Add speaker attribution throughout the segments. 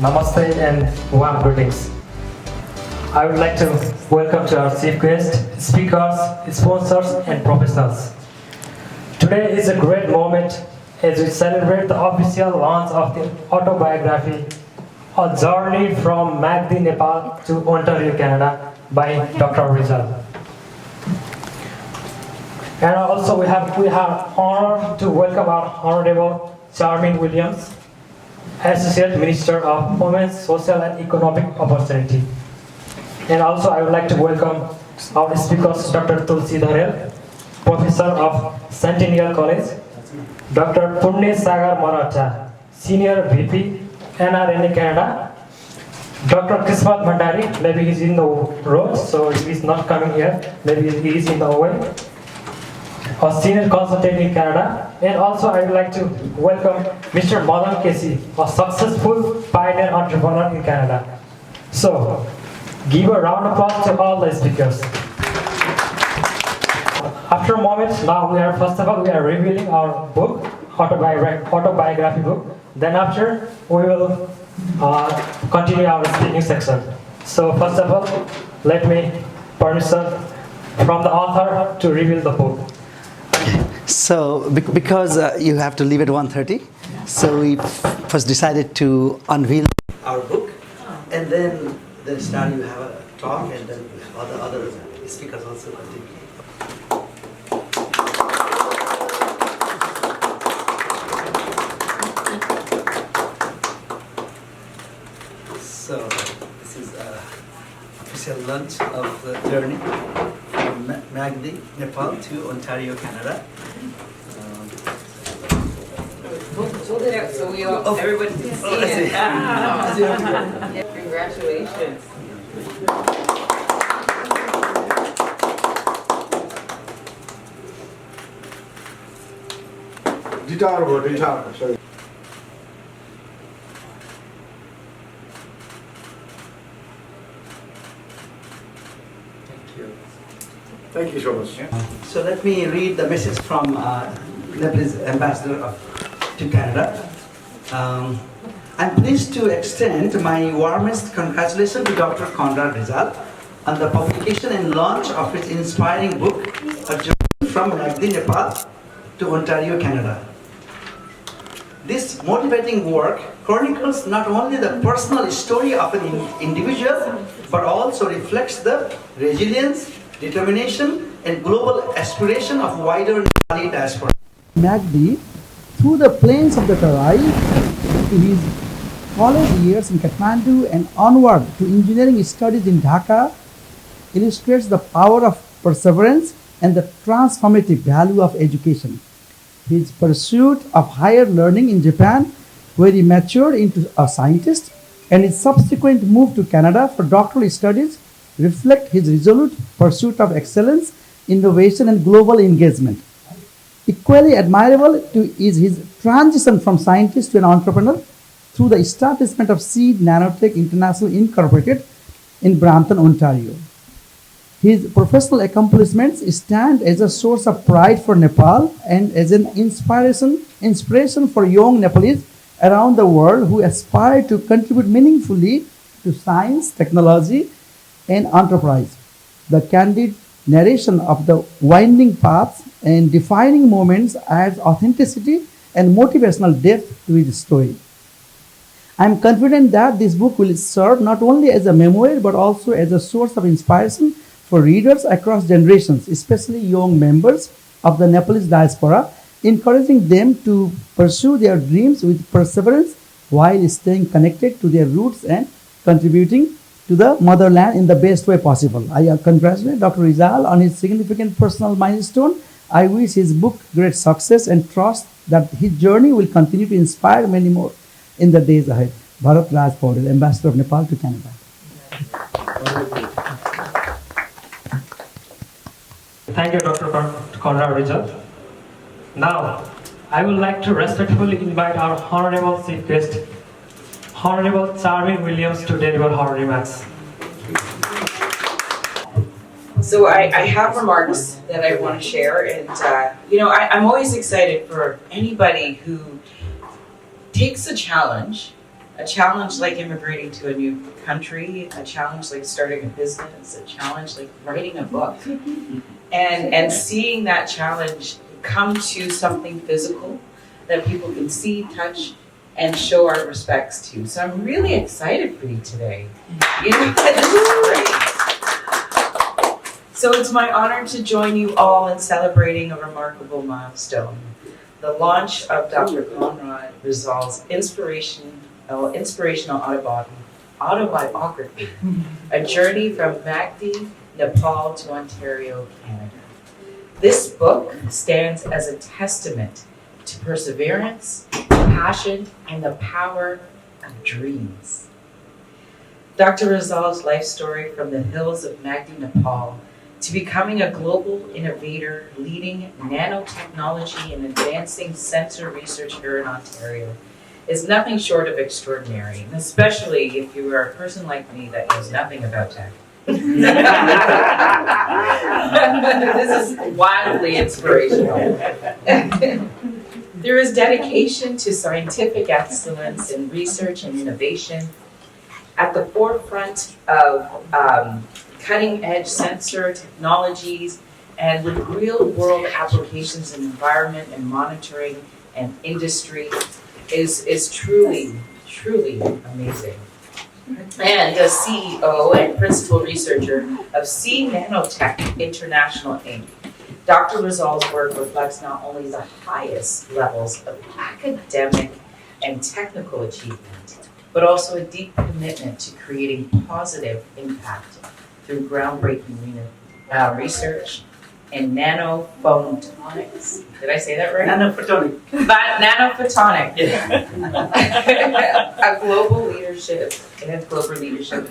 Speaker 1: Namaste and warm greetings. I would like to welcome to our chief guests, speakers, sponsors and professionals. Today is a great moment as we celebrate the official launch of the autobiography, A Journey from Myagdi, Nepal to Ontario, Canada by Dr. Rizal. And also we have honor to welcome our Honorable Charmaine Williams, Associate Minister of Women's Social and Economic Opportunity. And also I would like to welcome our speakers, Dr. Tulsi Dharel, Professor of Centennial College, Dr. Purne Sagar Maratha, Senior VP, NRNA Canada, Dr. Kismat Bhandari, maybe he's in the road, so he's not coming here, maybe he is in the way, a senior consultant in Canada. And also I would like to welcome Mr. Madan Kesi, a successful pioneer entrepreneur in Canada. So, give a round of applause to all the speakers. After a moment, now first of all, we are revealing our book, autobiography book. Then after, we will continue our speaking section. So first of all, let me permission from the author to reveal the book.
Speaker 2: So, because you have to leave at 1:30, so we first decided to unveil our book, and then start. You have a talk, and then other speakers also continue. So, this is official launch of the journey from Myagdi, Nepal to Ontario, Canada.
Speaker 3: So we all, everybody can see it. Yeah, congratulations.
Speaker 4: Guitar, sorry. Thank you so much.
Speaker 2: So let me read the message from Nepal's Ambassador to Canada. I'm pleased to extend my warmest congratulations to Dr. Conrad Rizal on the publication and launch of his inspiring book, A Journey from Myagdi, Nepal to Ontario, Canada. This motivating work chronicles not only the personal story of an individual, but also reflects the resilience, determination, and global aspiration of wider Nepali diaspora. Myagdi, through the plains of the Tarai, to his college years in Kathmandu and onward to engineering studies in Dhaka, illustrates the power of perseverance and the transformative value of education. His pursuit of higher learning in Japan, where he matured into a scientist, and his subsequent move to Canada for doctoral studies reflect his resolute pursuit of excellence, innovation, and global engagement. Equally admirable is his transition from scientist to an entrepreneur through the establishment of Seed NanoTech International Inc. in Brampton, Ontario. His professional accomplishments stand as a source of pride for Nepal and as an inspiration for young Nepalese around the world who aspire to contribute meaningfully to science, technology, and enterprise. The candid narration of the winding paths and defining moments adds authenticity and motivational depth to his story. I am confident that this book will serve not only as a memoir but also as a source of inspiration for readers across generations, especially young members of the Nepalese diaspora, encouraging them to pursue their dreams with perseverance while staying connected to their roots and contributing to the motherland in the best way possible. I congratulate Dr. Rizal on his significant personal milestone. I wish his book great success and trust that his journey will continue to inspire many more in the days ahead. Bharat Raj Paudyal, Ambassador of Nepal to Canada.
Speaker 1: Thank you, Dr. Conrad Rizal. Now, I would like to respectfully invite our Honorable Chief Guest, Honorable Charmaine Williams, to deliver her remarks.
Speaker 3: So I have remarks that I want to share, and I'm always excited for anybody who takes a challenge, A challenge like immigrating to a new country, a challenge like starting a business, a challenge like writing a book. And seeing that challenge come to something physical that people can see, touch, and show our respects to. So I'm really excited for you today. You know, this is great. So it's my honor to join you all in celebrating a remarkable milestone, the launch of Dr. Conrad Rizal's inspirational autobiography, A Journey from Myagdi, Nepal to Ontario, Canada. This book stands as a testament to perseverance, passion, and the power of dreams. Dr. Rizal's life story from the hills of Myagdi, Nepal, to becoming a global innovator, leading nanotechnology and advancing sensor research here in Ontario, is nothing short of extraordinary, and especially if you are a person like me that knows nothing about tech. This is wildly inspirational. There is dedication to scientific excellence in research and innovation at the forefront of cutting-edge sensor technologies and with real-world applications in environment and monitoring and industry is truly, truly amazing. And as CEO and principal researcher of NanoTech International Inc., Dr. Rizal's work reflects not only the highest levels of academic and technical achievement, but also a deep commitment to creating positive impact through groundbreaking research in nanophotonics. Did I say that right?
Speaker 2: Nanophotonic.
Speaker 3: Nanophotonic. A global leadership in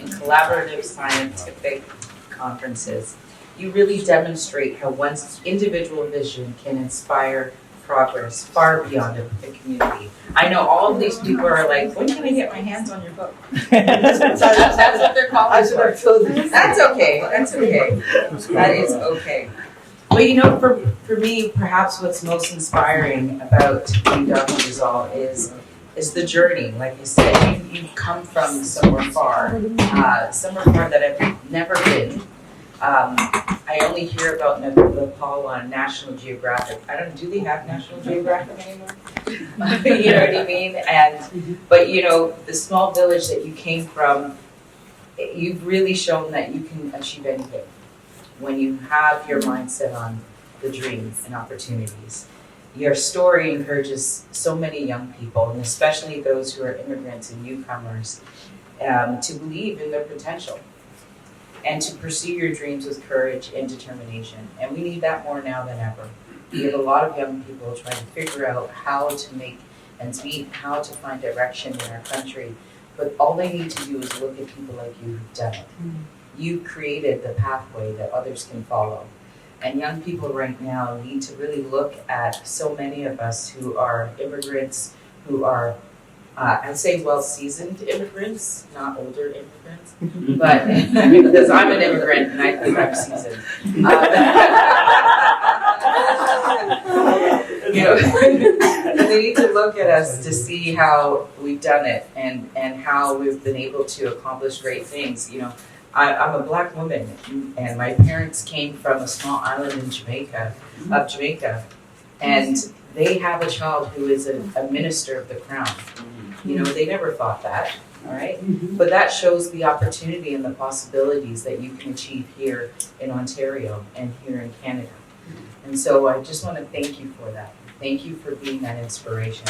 Speaker 3: collaborative scientific conferences. You really demonstrate how one's individual vision can inspire progress far beyond a community. I know all of these people are like, when can I get my hands on your book? That's what they're calling for. That's okay. That's okay. That is okay. Well, you know, for me, perhaps what's most inspiring about you, Dr. Rizal, is the journey. Like I said, you've come from somewhere far that I've never been. I only hear about Nepal on National Geographic. Do they have National Geographic anymore? You know what I mean? But you know, the small village that you came from, you've really shown that you can achieve anything when you have your mindset on the dreams and opportunities. Your story encourages so many young people, and especially those who are immigrants and newcomers, to believe in their potential and to pursue your dreams with courage and determination. And we need that more now than ever. We have a lot of young people trying to figure out how to make ends meet, how to find direction in our country. But all they need to do is look at people like you who've done it. You created the pathway that others can follow. And young people right now need to really look at so many of us who are immigrants, who are I'd say well-seasoned immigrants, not older immigrants, but because I'm an immigrant and I think I'm seasoned. You know, they need to look at us to see how we've done it and how we've been able to accomplish great things. You know, I'm a black woman, and my parents came from a small island in Jamaica, and they have a child who is a minister of the crown. You know, they never thought that, all right? But that shows the opportunity and the possibilities that you can achieve here in Ontario and here in Canada. And so I just want to thank you for that. Thank you for being that inspiration.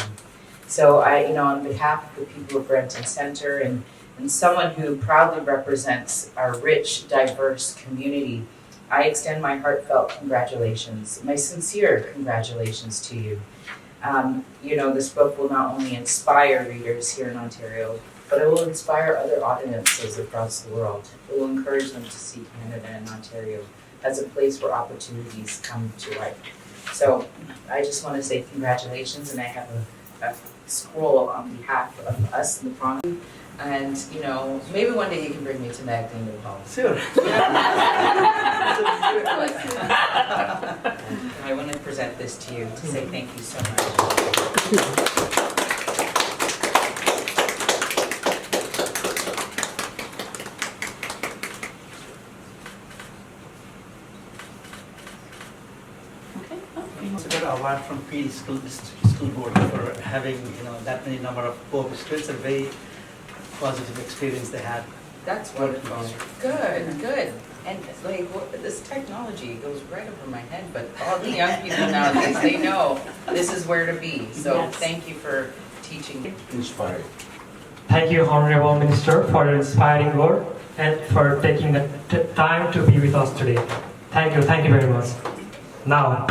Speaker 3: So on behalf of the people of Brenton Centre and someone who proudly represents our rich, diverse community, I extend my heartfelt congratulations, my sincere congratulations to you. This book will not only inspire readers here in Ontario, but it will inspire other audiences across the world. It will encourage them to see Canada and Ontario as a place where opportunities come to life. So I just want to say congratulations, and I have a scroll on behalf of us in the Chronicles. And, maybe one day you can bring me to Myagdi, Nepal.
Speaker 2: Sure.
Speaker 3: I want to present this to you to say thank you so much.
Speaker 2: award from PD School Board for having that many number of co-op students. A very positive experience they had.
Speaker 3: That's wonderful. Good, good. And like this technology goes right over my head, but all the young people nowadays, they know this is where to be. So
Speaker 1: Yes.
Speaker 3: thank you for teaching.
Speaker 4: Inspired.
Speaker 1: Thank you, Honorable Minister, for your inspiring word and for taking the time to be with us today. Thank you very much. Now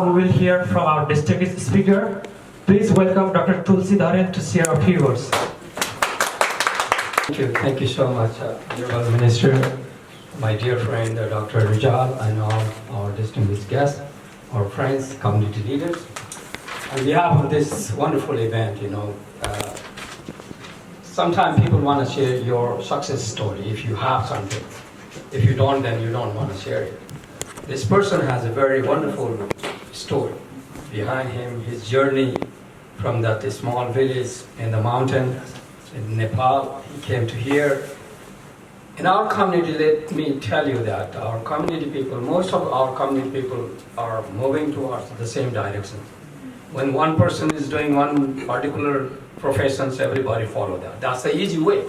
Speaker 1: we will hear from our distinguished speaker. Please welcome Dr. Tulsi Dharen to share a few words.
Speaker 5: Thank you so much, Honorable Minister, my dear friend, Dr. Rizal, and all our distinguished guests, our friends, community leaders. On behalf of this wonderful event, sometimes people want to share your success story if you have something. If you don't, then you don't want to share it. This person has a very wonderful story behind him, his journey from that small village in the mountain in Nepal. He came to here. In our community, let me tell you that our community people, most of our community people are moving towards the same direction. When one person is doing one particular profession, everybody follow that. That's the easy way.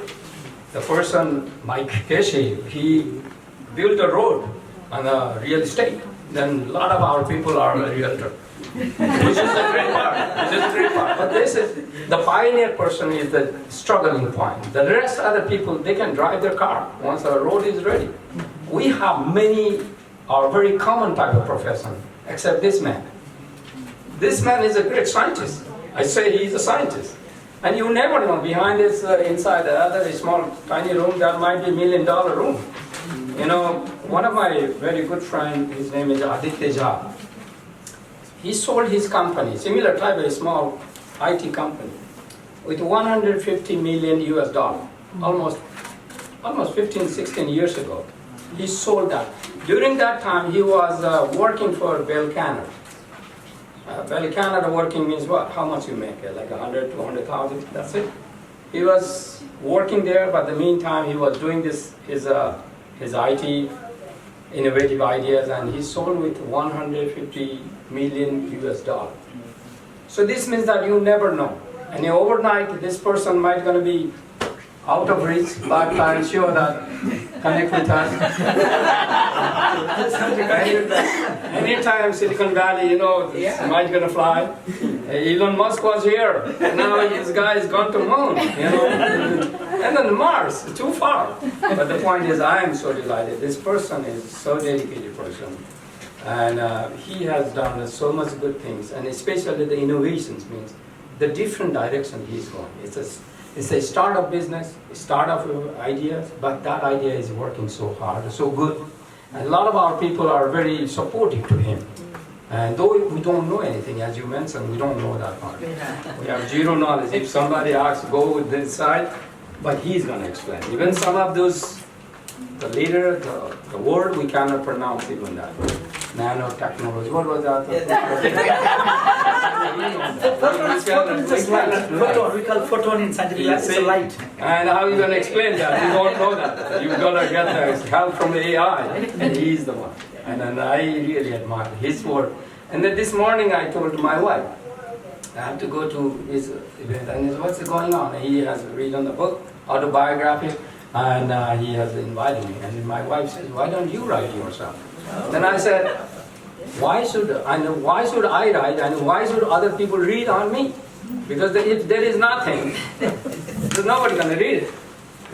Speaker 5: The person, Mike Keshi, he built a road on a real estate. Then a lot of our people are a realtor. Which is a great part. But this is the pioneer person is the struggling point. The rest other people, they can drive their car once the road is ready. We have many are very common type of profession, except this man. This man is a great scientist. I say he's a scientist. And you never know, behind this, inside the other small, tiny room, that might be $1 million room. One of my very good friends, his name is Aditya Jha. He sold his company, similar type of small IT company, with 150 million US dollar, almost 15, 16 years ago. He sold that. During that time, he was working for Bell Canada. Bell Canada working means what? How much you make? Like 100, 200,000, that's it. He was working there, but in the meantime, he was doing his IT innovative ideas, and he sold with 150 million US dollar. So this means that you never know. And overnight, this person might going to be out of reach, but I'm sure that connect with us. Anytime Silicon Valley, might going to fly. Elon Musk was here. Now this guy is gone to moon, And then Mars, too far. But the point is, I am so delighted. This person is so dedicated person. And he has done so much good things. And especially the innovations means the different direction he's going. It's a startup business, startup ideas, but that idea is working so hard, so good. And a lot of our people are very supportive to him. And though we don't know anything, as you mentioned, we don't know that part. We have zero knowledge. If somebody asks, go with this side, but he's going to explain. Even some of those, the leader, the word, we cannot pronounce even that. Nanotechnology, what was that?
Speaker 2: Photon, we call photon in scientific language, it's a light.
Speaker 5: And how are you going to explain that? You don't know that. You've got to get the help from the AI. And he's the one. And then I really admire his work. And then this morning I told my wife, I have to go to his event. And he said, what's going on? And he has written the book, autobiography, and he has invited me. And my wife says, why don't you write yourself? Then I said, why should I write and why should other people read on me? Because if there is nothing, there's nobody going to read it.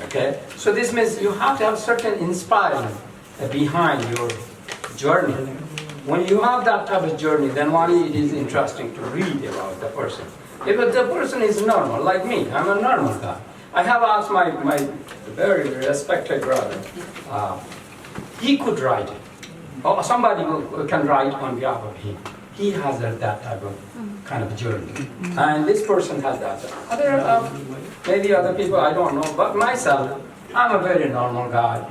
Speaker 5: Okay? So this means you have to have certain inspiration behind your journey. When you have that type of journey, then only it is interesting to read about the person. If the person is normal, like me, I'm a normal guy. I have asked my very respected brother, he could write it. Or somebody who can write on behalf of him. He has that type of kind of journey. And this person has that. Maybe other people, I don't know. But myself, I'm a very normal guy.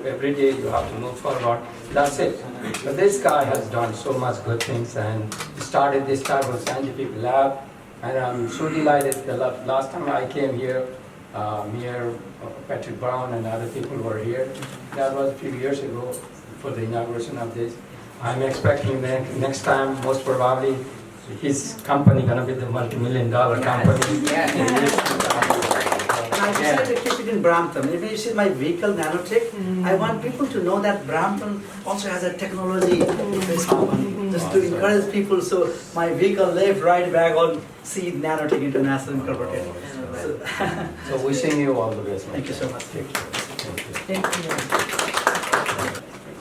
Speaker 5: Every day you have to move forward. That's it. But this guy has done so much good things and started this type of scientific lab. And I'm so delighted. The last time I came here, Mayor Patrick Brown and other people were here. That was a few years ago for the inauguration of this. I'm expecting next time, most probably, his company gonna be the multi-million-dollar company.
Speaker 3: Yes.
Speaker 2: And I decided to keep it in Brampton. If you see my vehicle, NanoTech, I want people to know that Brampton also has a technology based company, just to encourage people. So my vehicle left, right, back on see NanoTech International Incorporated.
Speaker 5: So wishing you all the best.
Speaker 2: Thank you so much.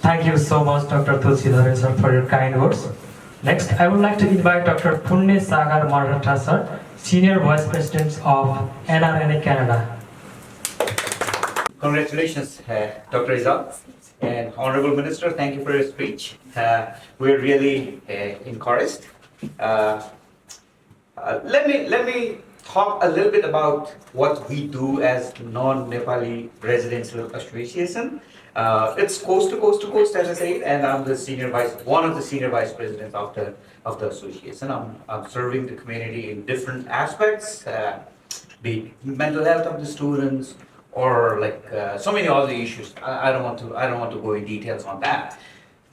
Speaker 1: Thank you so much, Dr. Tulsidhar sir, for your kind words. Next, I would like to invite Dr. Punne Sagar Maratha sir, Senior Vice President of NRNA Canada.
Speaker 6: Congratulations, Dr. Rizal and Honorable Minister. Thank you for your speech. We're really encouraged. Let me talk a little bit about what we do as non-Nepali residential association. It's coast to coast, as I say, and I'm one of the senior vice presidents of the association. I'm serving the community in different aspects, be it mental health of the students, or like so many other issues. I don't want to go in details on that.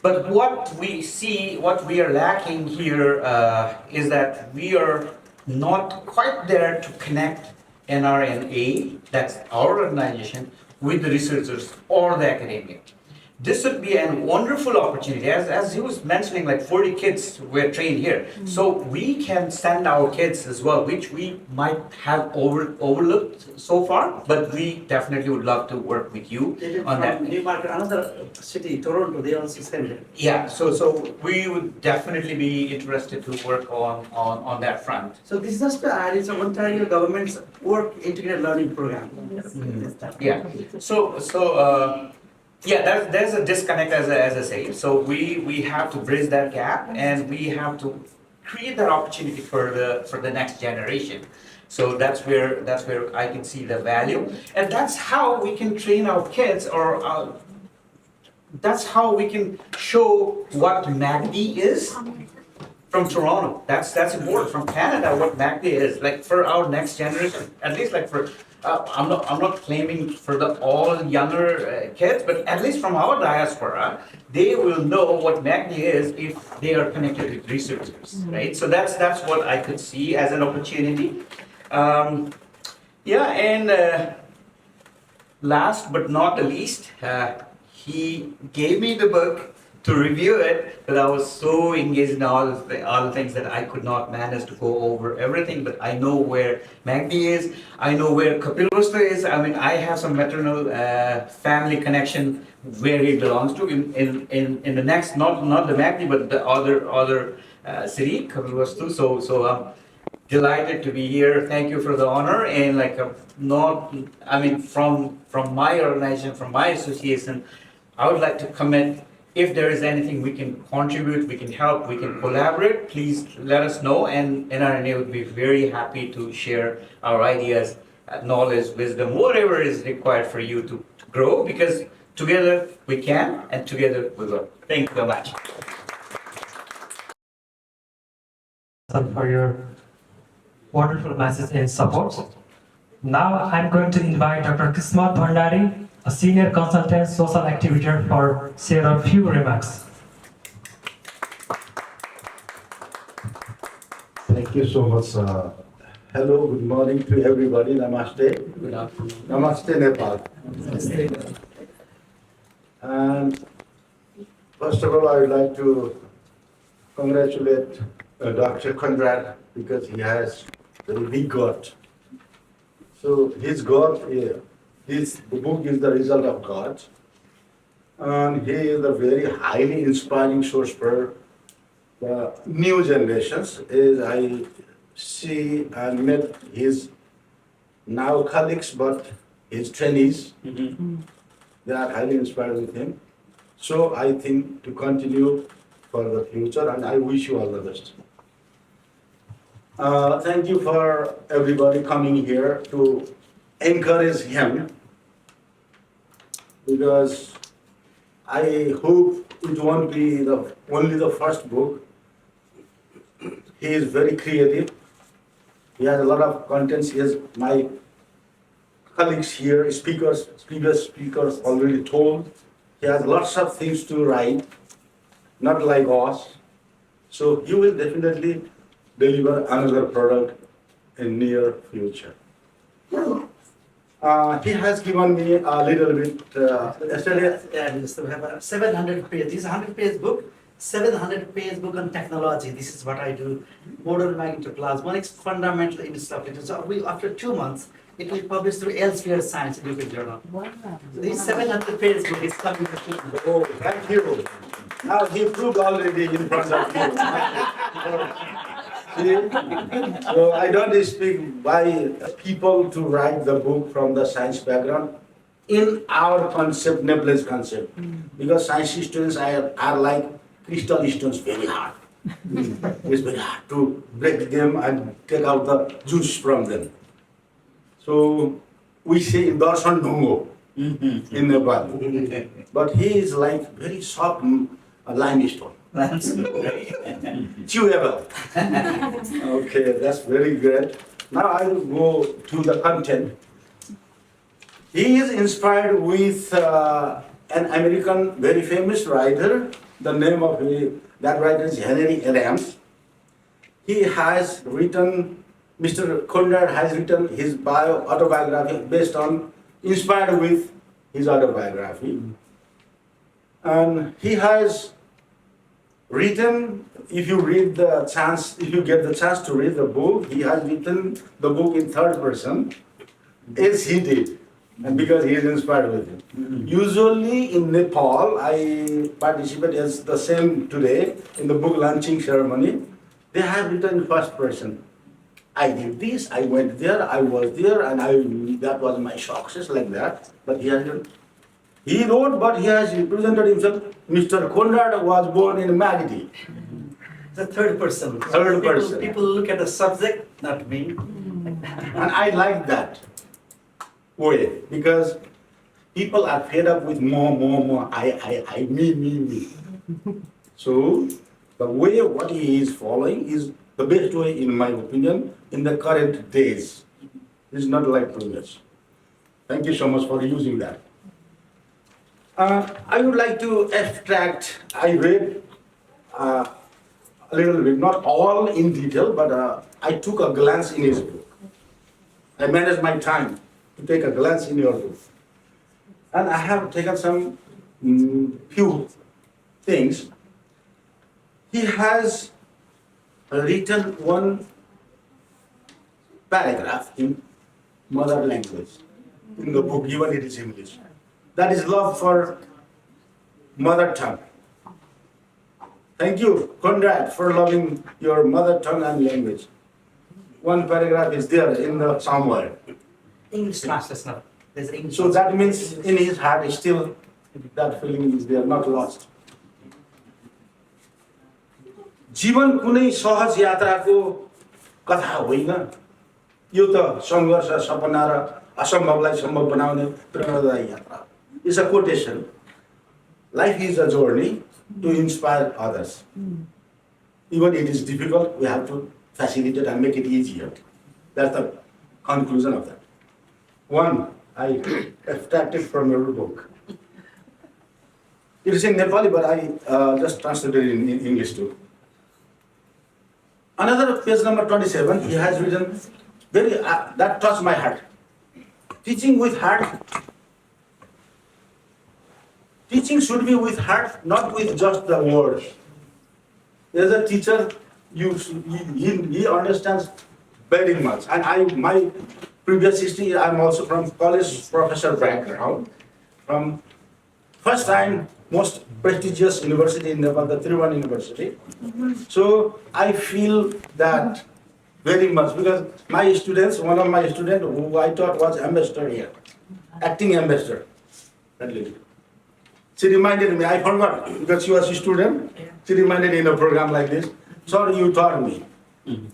Speaker 6: But what we see, what we are lacking here is that we are not quite there to connect NRNA, that's our organization, with the researchers or the academia. This would be a wonderful opportunity. As he was mentioning, like 40 kids were trained here. So we can send our kids as well, which we might have overlooked so far, but we definitely would love to work with you on that.
Speaker 2: Newmarket, another city, Toronto, they also send it.
Speaker 6: Yeah, so we would definitely be interested to work on that front.
Speaker 2: So this is just to add, it's Ontario government's work integrated learning program.
Speaker 6: Yeah, yeah, there's a disconnect as I say. So we have to bridge that gap, and we have to create that opportunity for the next generation. So that's where I can see the value, and that's how we can train our kids, or that's how we can show what Myagdi is from Toronto. That's important. From Canada, what Myagdi is, like for our next generation, at least like for. I'm not claiming for the all younger kids, but at least from our diaspora, they will know what Myagdi is if they are connected with researchers, right? So that's what I could see as an opportunity. Yeah, and last but not the least, he gave me the book to review it, but I was so engaged in all the things that I could not manage to go over everything. But I know where Myagdi is. I know where Kapilvastu is. I mean, I have some maternal family connection where he belongs to in the next, not the Myagdi, but the other city, Kapilvastu. So I'm delighted to be here. Thank you for the honor. And from my organization, from my association, I would like to commit. If there is anything we can contribute, we can help, we can collaborate, please let us know, and NRNA would be very happy to share our ideas, knowledge, wisdom, whatever is required for you to grow, because together we can, and together we will. Thank you so much.
Speaker 1: For your wonderful message and support. Now I'm going to invite Dr. Kismat Bhandari, a senior consultant social activator, for share a few remarks.
Speaker 4: Thank you so much. Hello, good morning to everybody. Namaste.
Speaker 5: Good afternoon.
Speaker 4: Namaste, Nepal. And first of all, I would like to congratulate Dr. Conrad, because he has very big God. So his God, the book is the result of God. And he is a very highly inspiring source for the new generations. As I see and met his now colleagues, but his trainees, they are highly inspired with him. So I think to continue for the future, and I wish you all the best. Thank you for everybody coming here to encourage him, because I hope it won't be only the first book. He is very creative. He has a lot of contents. He has my colleagues here, previous speakers already told. He has lots of things to write. not like us. So he will definitely deliver another product in near future. He has given me a little bit, yesterday,
Speaker 2: We have a 700 page, this is a 100-page book, 700-page book on technology. This is what I do. Modern magnetoplasmonics, fundamental in stuff. It is, after 2 months, it will be published through Elsevier Scientific Journal.
Speaker 3: Wow.
Speaker 2: So this 700-page book is coming to students.
Speaker 4: oh, thank you. Now he proved already in front of you. See? So I don't speak by people to write the book from the science background. In our concept, nebulous concept, because science students are like crystal stones, very hard. It's very hard to break them and take out the juice from them. So we say darshan dhungo in Nepal, but he is like very soft limestone. Chewable. Okay, that's very great. Now I will go to the content. He is inspired with an American very famous writer. The name of that writer is Henry Adams. He has written, Mr. Conrad has written his autobiography based on, inspired with his autobiography. And he has written, if you get the chance to read the book, he has written the book in third person, as he did, and because he is inspired with it. Usually in Nepal, I participate as the same today in the book launching ceremony. They have written in first person. I did this, I went there, I was there, and that was my success, like that. But he wrote, but he has represented himself. Mr. Conrad was born in Myagdi.
Speaker 2: The third person.
Speaker 4: Third person.
Speaker 2: People look at the subject, not me.
Speaker 4: And I like that way, because people are fed up with more, I, me. So the way what he is following is the best way, in my opinion, in the current days. It's not like previous. Thank you so much for using that. I would like to abstract. I read a little bit, not all in detail, but I took a glance in his book. I managed my time to take a glance in your book. And I have taken some few things. He has written one paragraph in mother language in the book, even it is English. That is love for mother tongue. Thank you, Conrad, for loving your mother tongue and language. One paragraph is there in the somewhere.
Speaker 2: English translation. There's English.
Speaker 4: So that means in his heart is still that feeling is there, not lost. जीवन कुनै सहज यात्राको कथा होइन, यो त सङ्घर्ष, सपना र असम्भवलाई सम्भव बनाउने प्रेरणादायी यात्रा. It's a quotation. Life is a journey to inspire others. Even it is difficult, we have to facilitate and make it easier. That's the conclusion of that. One, I extracted from your book. It is in Nepali, but I just translated it in English too. Another page number 27, he has written, very that touched my heart. Teaching with heart. Teaching should be with heart, not with just the words. As a teacher, he understands very much. And my previous history, I'm also from college professor background. From first time, most prestigious university in Nepal, the Tribhuvan University. So I feel that very much, because my students, one of my students who I taught was ambassador here, acting ambassador. That lady. She reminded me, I forgot, because she was a student. She reminded me in a program like this, sorry, you taught me.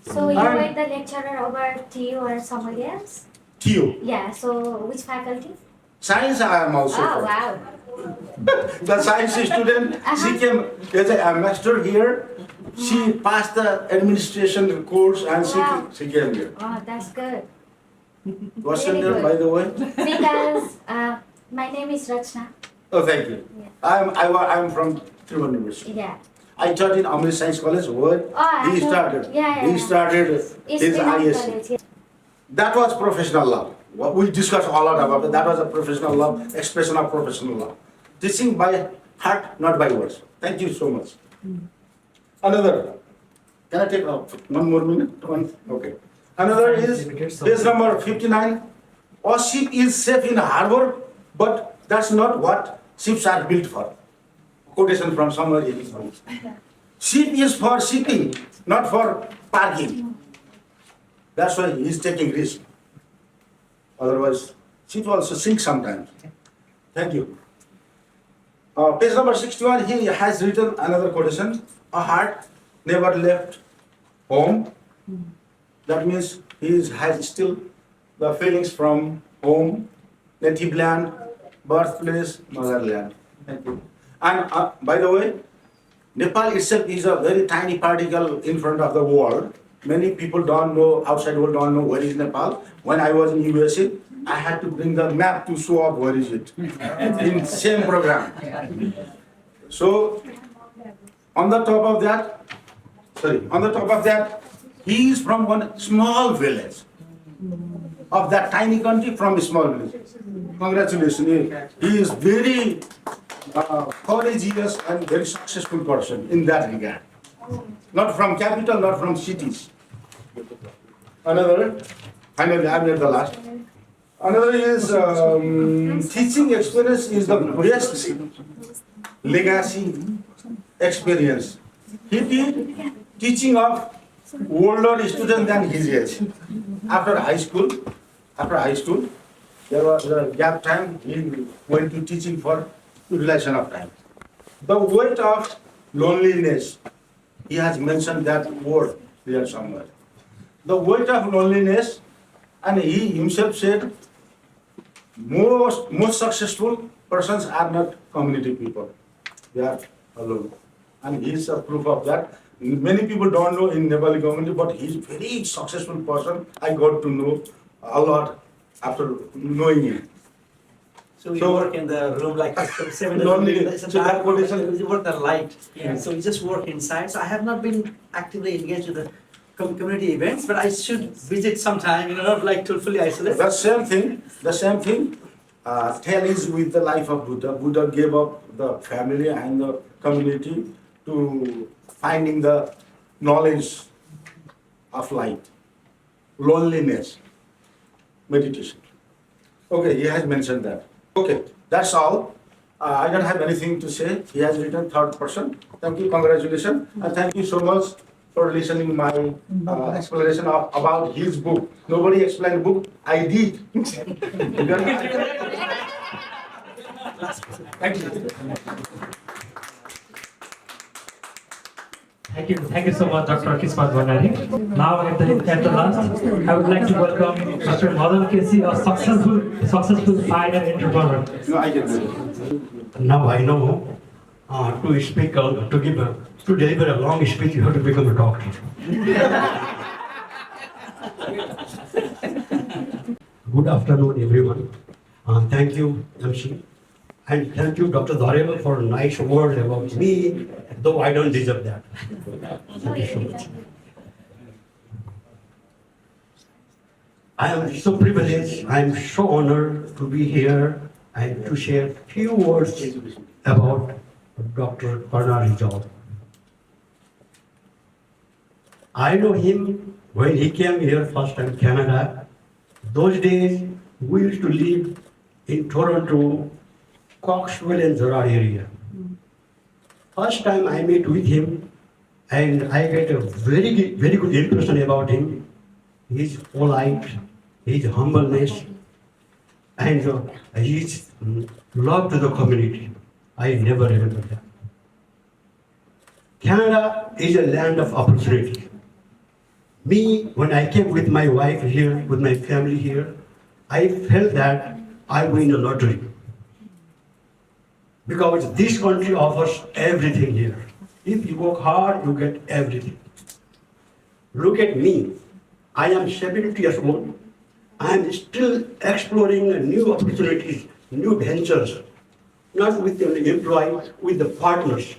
Speaker 7: So you were the lecturer over TU or somebody else?
Speaker 4: TU.
Speaker 7: Yeah, so which faculty?
Speaker 4: Science I am also
Speaker 7: Oh,
Speaker 4: from.
Speaker 7: wow.
Speaker 4: The science student, she came as an ambassador here. She passed the administration course and
Speaker 7: Wow.
Speaker 4: she came here.
Speaker 7: Oh, that's good.
Speaker 4: What's your
Speaker 7: Very
Speaker 4: name,
Speaker 7: good.
Speaker 4: by the way?
Speaker 7: Because my name is Rachna.
Speaker 4: Oh, thank you.
Speaker 7: Yeah.
Speaker 4: I'm from Tribhuvan University.
Speaker 7: Yeah.
Speaker 4: I taught in Amrit Science College where he started. He started his ISC. That was professional law. We discussed a lot about it. That was a professional law, expression of professional law. Teaching by heart, not by words. Thank you so much. Another. Can I take one more minute? Okay. Another is page number 59. A ship is safe in harbor, but that's not what ships are built for. Quotation from somewhere else. Ship is for shipping, not for parking. That's why he's taking risk. Otherwise, ship also sink sometimes. Thank you. Page number 61, he has written another quotation. A heart never left home. That means he has still the feelings from home, native land, birthplace, motherland. Thank you. And by the way, Nepal itself is a very tiny particle in front of the world. Many people don't know, outside world don't know where is Nepal. When I was in USA, I had to bring the map to show up where is it in same program. So on the top of that, he is from one small village of that tiny country, from a small village. Congratulations. He is very courageous and very successful person in that regard. Not from capital, not from cities. Another, finally I made the last. Another is teaching experience is the best legacy experience. He did teaching of older students than his age. After high school, there was a gap time. He went to teaching for utilization of time. The weight of loneliness. He has mentioned that word there somewhere. The weight of loneliness, and he himself said, most successful persons are not community people. They are alone. And he is a proof of that. Many people don't know in Nepali community, but he is a very successful person. I got to know a lot after knowing him.
Speaker 2: So you work in the room like 7 days. It's a dark room. You work the light. Yeah. So you just work inside. So I have not been actively engaged with the community events, but I should visit sometime. Not like to fully isolate.
Speaker 4: The same thing. Tale is with the life of Buddha. Buddha gave up the family and the community to finding the knowledge of light, loneliness, meditation. Okay, he has mentioned that. Okay, that's all. I don't have anything to say. He has written third person. Thank you, congratulations, and thank you so much for listening my explanation about his book. Nobody explained book. I did. Thank you.
Speaker 1: Thank you so much, Dr. Kismat Bhandari. Now, at the last, I would like to welcome Mr. Madan Kesi, a successful pioneer entrepreneur.
Speaker 4: No, I can do it.
Speaker 8: Now I know to speak, to deliver a long speech, you have to become a doctor. Good afternoon, everyone. Thank you, MC. And thank you, Dr. Dharema, for a nice word about me, though I don't deserve that. Thank you so much. I am so privileged, I am so honored to be here and to share few words about Dr. Conrad Rizal. I know him when he came here first time Canada. Those days, we used to live in Toronto, Coxwell and Gerard area. First time I met with him, and I get a very good impression about him. His polite, his humbleness, and his love to the community. I never remember that. Canada is a land of opportunity. Me, when I came with my wife here, with my family here, I felt that I win a lottery. Because this country offers everything here. If you work hard, you get everything. Look at me. I am 70 years old. I am still exploring new opportunities, new ventures, not with the employees, with the partners.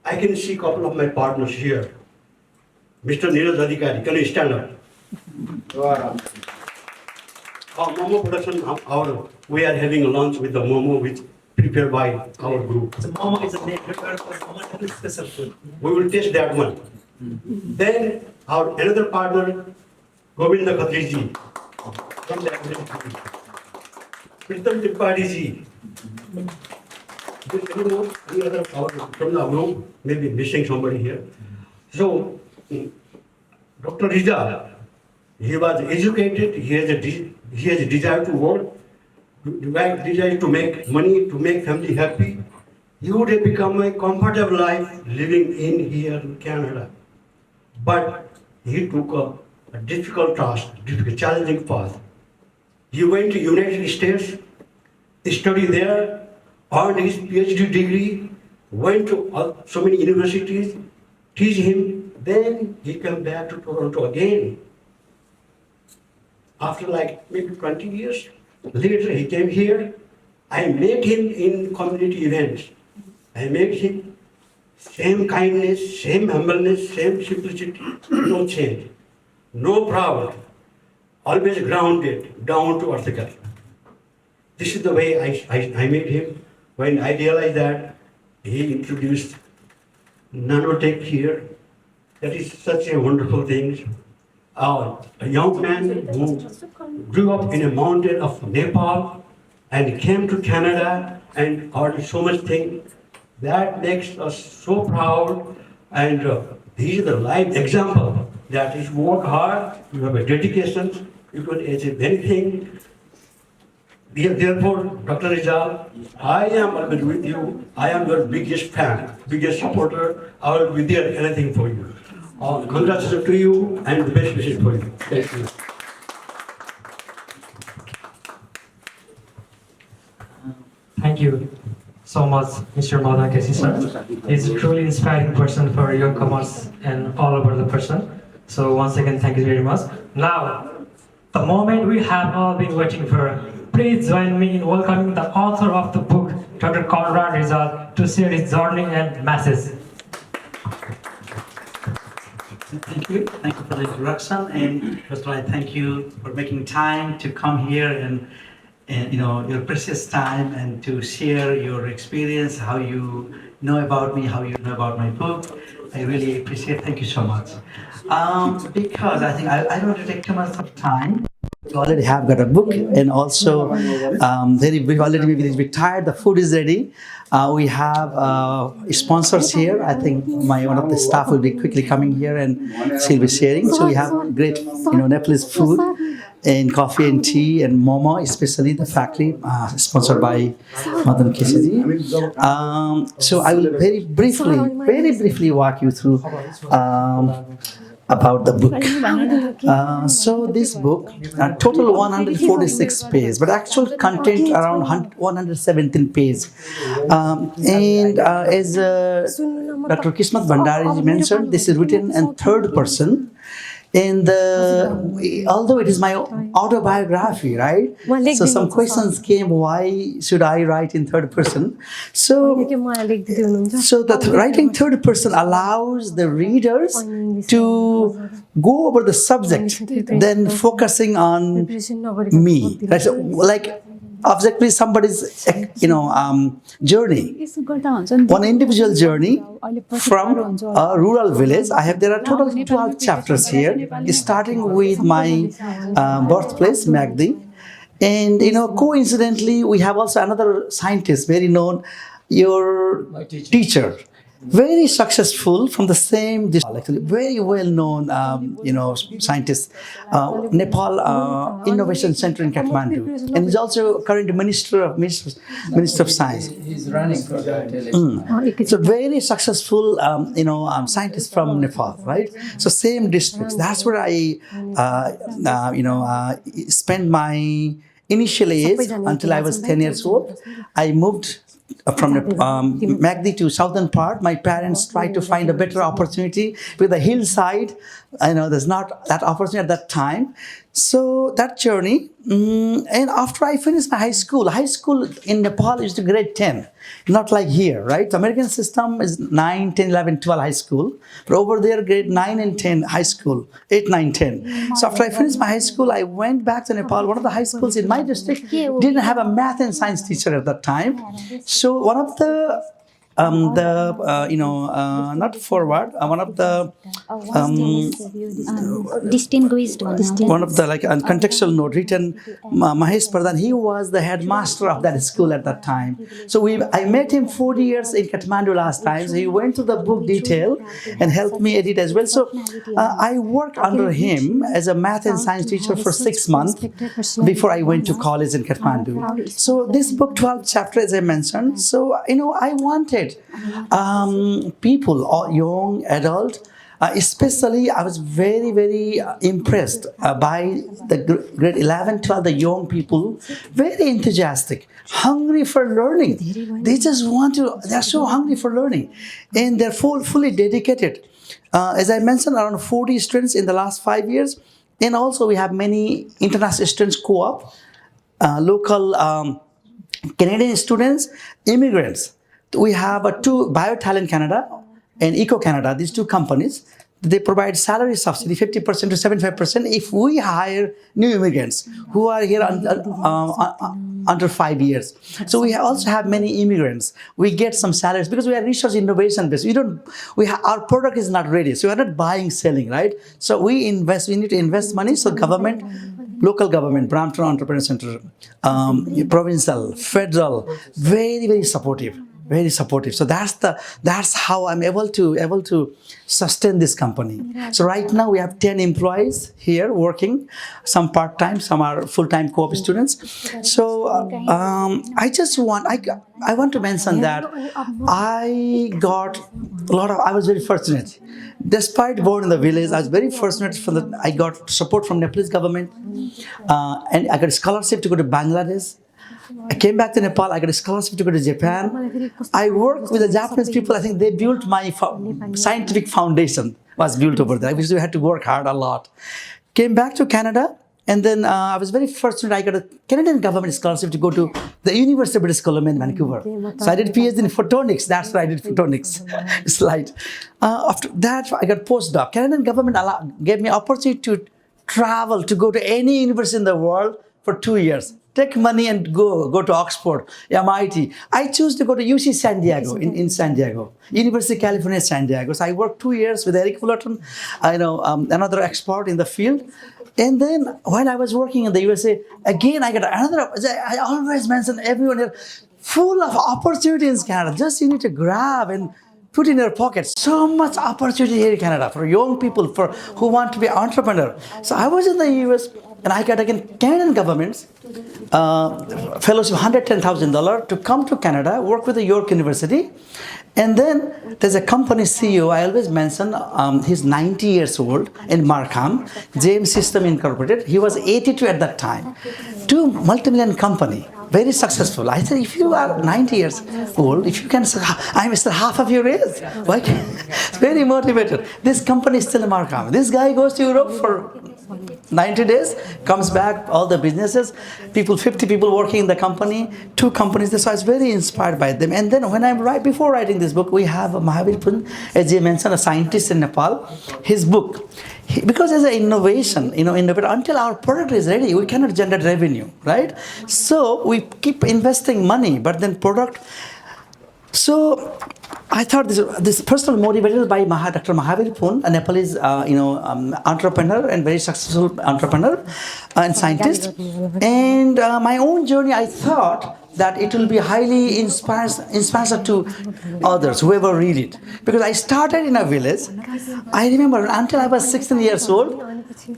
Speaker 8: I can see a couple of my partners here. Mr. Neeraj Adhikari, can you stand up? Momo production, we are having a lunch with the Momo, which prepared by our group.
Speaker 1: So Momo is a name prepared for Momo special food.
Speaker 8: We will taste that one. Then our another partner, Govinda Khatriji, from the Pritam Tripathi ji. Any other from the group, maybe missing somebody here. So, Dr. Rizal, he was educated, he has a desire to work, desire to make money, to make family happy. He would have become a comfortable life living in here in Canada. But he took a difficult task, difficult, challenging path. He went to United States, studied there, earned his PhD degree, went to so many universities, teach him. Then he came back to Toronto again. After like maybe 20 years later, he came here. I met him in community events. I met him, same kindness, same humbleness, same simplicity, no change, no proud, always grounded, down to earth guy. This is the way I met him. When I realized that he introduced NanoTech here, that is such a wonderful thing. A young man who grew up in a mountain of Nepal and came to Canada and earned so much thing. That makes us so proud, and he is the live example that is work hard, you have a dedication, you can achieve anything. Therefore, Dr. Rizal, I am always with you. I am your biggest fan, biggest supporter. I will be there anything for you. Congratulations to you and the best wishes for you. Thank you.
Speaker 1: Thank you so much, Mr. Madan Kesi sir. He's a truly inspiring person for newcomers and all over the person. So once again, thank you very much. Now, the moment we have all been waiting for. Please join me in welcoming the author of the book, Dr. Conrad Rizal, to share his journey and message.
Speaker 2: Thank you. Thank you for the introduction. And first of all, I thank you for making time to come here and your precious time and to share your experience, how you know about me, how you know about my book. I really appreciate it. Thank you so much. Because I think I don't want to take too much of time. We already have got a book, and also we've already maybe retired. The food is ready. We have sponsors here. I think one of the staff will be quickly coming here, and she'll be sharing. So we have great, Nepalese food and coffee and tea and momo, especially the factory sponsored by Madan Kesiji. So I will very briefly walk you through about the book. So this book, total 146 pages, but actual content around 117 pages. And as Dr. Kismat Bhandari mentioned, this is written in third person. And although it is my autobiography, right? So some questions came, why should I write in third person? So the writing third person allows the readers to go over the subject, then focusing on me. Right? So, like objectively somebody's journey, one individual journey from a rural village. There are total 12 chapters here, starting with my birthplace, Myagdi. And coincidentally, we have also another scientist, very known, your teacher, very successful from the same district, actually very well known, scientist, Nepal Innovation Center in Kathmandu, and he's also current Minister of Science.
Speaker 9: He's running for that.
Speaker 2: So very successful, scientist from Nepal, right? So same districts. That's where I, spent my initial age until I was 10 years old. I moved from Myagdi to southern part. My parents tried to find a better opportunity with the hillside. I know there's not that opportunity at that time. So that journey, and after I finished my high school in Nepal is to grade 10, not like here, right? The American system is 9, 10, 11, 12 high school, but over there grade 9 and 10 high school, 8, 9, 10. So after I finished my high school, I went back to Nepal. One of the high schools in my district didn't have a math and science teacher at that time. So one of the not forward, one of the
Speaker 7: distinguished
Speaker 2: one of the contextual note written, Mahesh Pradhan, he was the headmaster of that school at that time. So I met him 4 years in Kathmandu last time. So he went to the book detail and helped me edit as well. So I worked under him as a math and science teacher for 6 months before I went to college in Kathmandu. So this book, 12 chapters, as I mentioned. So, I wanted people, or young adult, especially I was very, very impressed by the grade 11, 12, the young people, very enthusiastic, hungry for learning. They're so hungry for learning, and they're fully dedicated. As I mentioned, around 40 students in the last 5 years, and also we have many international students co-op, local Canadian students, immigrants. We have two, BioTalent Canada and Eco Canada, these two companies. They provide salary subsidy 50% to 75% if we hire new immigrants who are here under 5 years. So we also have many immigrants. We get some salaries because we are research innovation based. Our product is not ready, so we are not buying, selling, right? So we need to invest money. So government, local government, Brampton Entrepreneur Center, provincial, federal, very, very supportive. Very supportive. So that's how I'm able to sustain this company. So right now we have 10 employees here working, some part-time, some are full-time co-op students. So I want to mention that I was very fortunate. Despite born in the village, I was very fortunate I got support from Nepalese government, and I got a scholarship to go to Bangladesh. I came back to Nepal, I got a scholarship to go to Japan. I worked with the Japanese people. I think they built my scientific foundation, was built over there. We had to work hard a lot. Came back to Canada, and then I was very fortunate. I got a Canadian government scholarship to go to the University of British Columbia in Vancouver. So I did PhD in photonics. That's why I did photonics. Slide. After that, I got postdoc. Canadian government gave me opportunity to travel, to go to any university in the world for 2 years. Take money and go to Oxford, MIT. I choose to go to UC San Diego, in San Diego, University of California, San Diego. So I worked 2 years with Eric Fullerton, another expert in the field. And then when I was working in the USA, again, I got another, I always mention everyone here, full of opportunities in Canada. Just you need to grab and put in your pocket. So much opportunity here in Canada for young people who want to be entrepreneur. So I was in the US, and I got again Canadian government's fellowship, $110,000 to come to Canada, work with the York University. And then there's a company CEO, I always mention, he's 90 years old in Markham, James System Incorporated. He was 82 at that time. Two multi-million company, very successful. I said, if you are 90 years old, if you can, I'm still half of your age. Why? Very motivated. This company is still in Markham. This guy goes to Europe for 90 days, comes back, all the businesses, 50 people working in the company, 2 companies. So I was very inspired by them. And then before writing this book, we have Mahavir Pun, as you mentioned, a scientist in Nepal. His book, because as an innovation, innovator, until our product is ready, we cannot generate revenue, right? So we keep investing money, but then product. So I thought this personal motivated by Dr. Mahavir Pun, a Nepalese entrepreneur and very successful entrepreneur and scientist. And my own journey, I thought that it will be highly inspiring to others, whoever read it. Because I started in a village. I remember until I was 16 years old,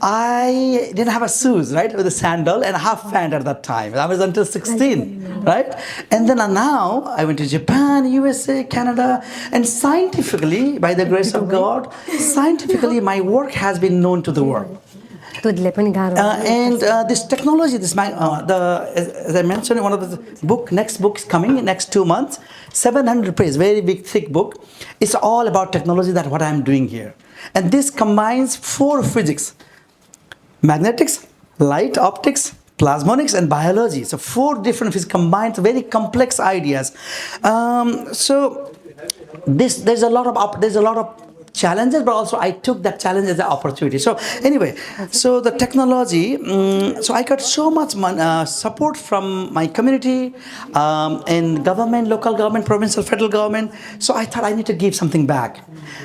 Speaker 2: I didn't have a shoes, right, with a sandal and a half pant at that time. I was until 16, right? And then now I went to Japan, USA, Canada, and scientifically, by the grace of God, scientifically my work has been known to the world.
Speaker 10: दुधले पनि गाह्रो
Speaker 2: This technology, as I mentioned, one of the next book is coming in next 2 months, 700 pages, very big, thick book. It's all about technology, that what I'm doing here. And this combines 4 physics: magnetics, light, optics, plasmonics, and biology. So 4 different physics combined, very complex ideas. There's a lot of challenges, but also I took that challenge as an opportunity. So anyway, so the technology, so I got so much support from my community and government, local government, provincial, federal government. So I thought I need to give something back.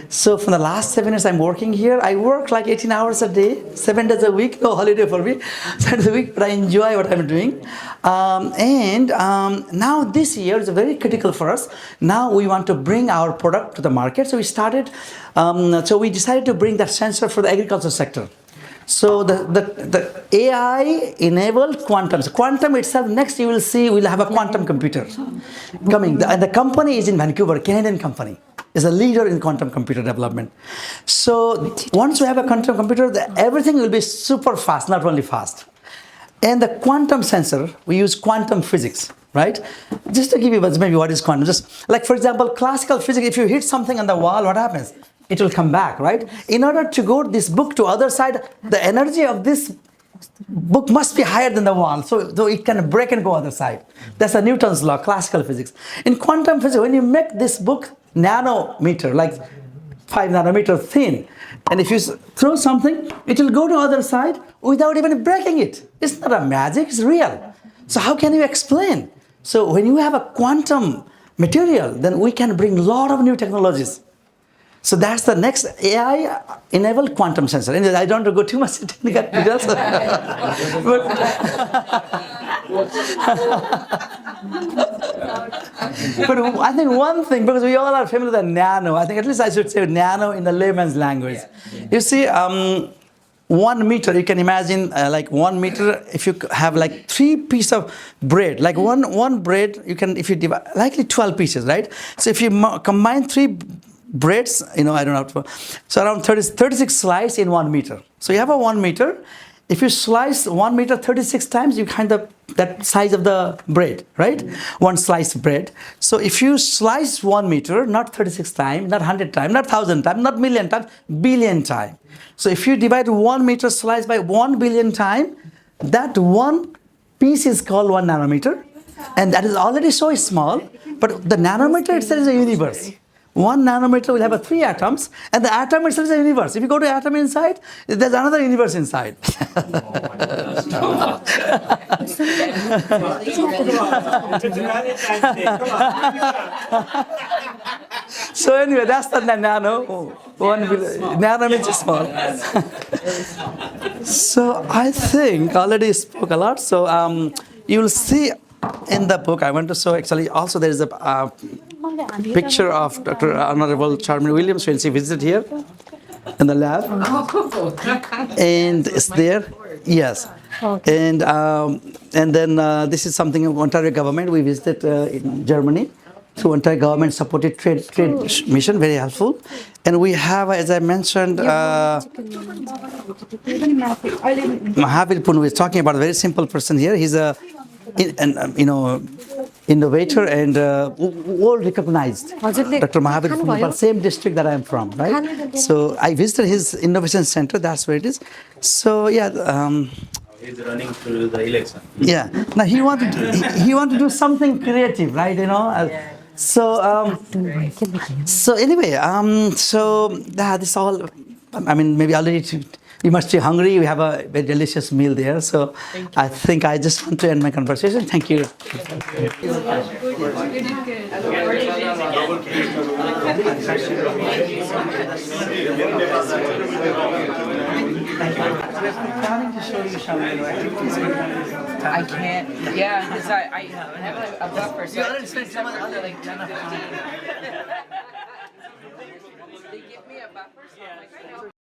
Speaker 2: So for the last 7 years I'm working here. I work like 18 hours a day, 7 days a week, no holiday for me, 7 days a week, but I enjoy what I'm doing. Now this year is very critical for us. Now we want to bring our product to the market. So we started, so we decided to bring that sensor for the agriculture sector. So the AI enabled quantum. So quantum itself, next you will see, we'll have a quantum computer coming. The company is in Vancouver, Canadian company. Is a leader in quantum computer development. So once we have a quantum computer, everything will be super fast, not only fast. And the quantum sensor, we use quantum physics, right? Just to give you maybe what is quantum, just like for example, classical physics, if you hit something on the wall, what happens? It will come back, right? In order to go this book to other side, the energy of this book must be higher than the wall, so it can break and go other side. That's a Newton's law, classical physics. In quantum physics, when you make this book nanometer, like 5 nanometer thin, and if you throw something, it will go to other side without even breaking it. It's not a magic, it's real. So how can you explain? So when you have a quantum material, then we can bring a lot of new technologies. So that's the next AI-enabled quantum sensor. And I don't want to go too much into technical details. But I think one thing, because we all are familiar with nano, I think at least I should say nano in the layman's language. You see, 1 meter, you can imagine like 1 meter, if you have like 3 pieces of bread, like one bread, you can, if you divide, likely 12 pieces, right? So if you combine 3 breads, I don't know, so around 36 slices in 1 meter. So you have a 1 meter. If you slice 1 meter 36 times, you kind of that size of the bread, right? 1 slice bread. So if you slice 1 meter, not 36 times, not 100 times, not 1,000 times, not million times, billion times. So if you divide 1 meter slice by 1 billion times, that one piece is called 1 nanometer. And that is already so small, but the nanometer itself is a universe. 1 nanometer will have 3 atoms, and the atom itself is a universe. If you go to atom inside, there's another universe inside. So anyway, that's the nano. 1 billion. Nano means small. So I think already spoke a lot. So you will see in the book, I want to show actually also there is a picture of Dr. Honorable Charmaine Williams when she visited here in the lab. And it's there. Yes. Okay. And then this is something of Ontario government. We visited in Germany. So Ontario government supported trade mission, very helpful. And we have, as I mentioned, Mahavir Punu is talking about a very simple person here. He's innovator and world recognized. Dr. Mahavir Punu, same district that I am from, right? So I visited his innovation center. That's where it is. So yeah.
Speaker 11: He's running through the election.
Speaker 2: Yeah. Now he wanted to do something creative, right? So anyway, this all. I mean, maybe already. You must be hungry. We have a very delicious meal there. So I think I just want to end my conversation. Thank you.
Speaker 3: I can't, yeah, because I have a buffer, so I spent some other like 10 of They give me a buffer, so I'm like, I know.